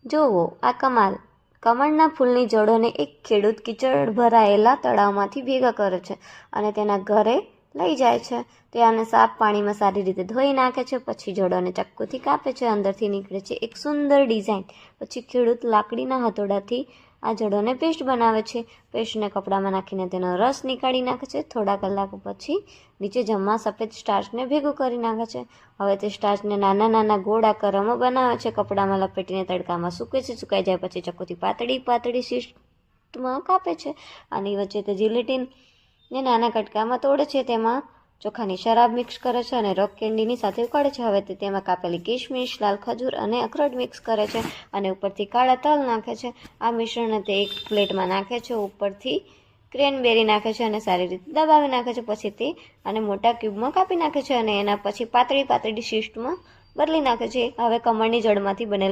જોવો આ કમાલ! કમળના ફૂલની જડોને એક ખેડૂત કીચડ ભરાયેલા તળાવમાંથી ભેગા કરે છે અને તેના ઘરે લઈ જાય છે. તે આને સાફ પાણીમાં સારી રીતે ધોઈ નાખે છે, પછી જડોને ચાકુથી કાપે છે. અંદરથી નીકળે છે એક સુંદર ડિઝાઇન. પછી ખેડૂત લાકડીના હથોડાથી આ જડોને પેસ્ટ બનાવે છે. પેસ્ટને કપડામાં નાખીને તેનો રસ નીકાળી નાખે છે. થોડા કલાકો પછી નીચે જમવા સફેદ સ્ટાર્ચને ભેગું કરી નાખે છે. હવે તે સ્ટાર્ચને નાના નાના ગોળ આકારોમાં બનાવે છે. કપડામાં લપેટીને તડકામાં સૂકે છે. સુકાઈ જાય પછી ચક્કુથી પાતળી પાતળી શીટમાં કાપે છે. આની વચ્ચે તે જીલેટીનને નાના કટકામાં તોડે છે. તેમાં ચોખાની શરાબ મિક્સ કરે છે અને રોક કેન્ડીની સાથે ઉકાળે છે. હવે તે તેમાં કાપેલી કિશમિશ, લાલ ખજૂર અને અખરોટ મિક્સ કરે છે અને ઉપરથી કાળા તલ નાખે છે. આ મિશ્રણને તે એક પ્લેટમાં નાખે છે. ઉપરથી ક્રેનબેરી નાખે છે અને સારી રીતે દબાવી નાખે છે. પછી તે આને મોટા ક્યુબમાં કાપી નાખે છે અને એના પછી પાતળી પાતળી શીટમાં બદલી નાખે છે. હવે કમળની જળમાંથી બનેલા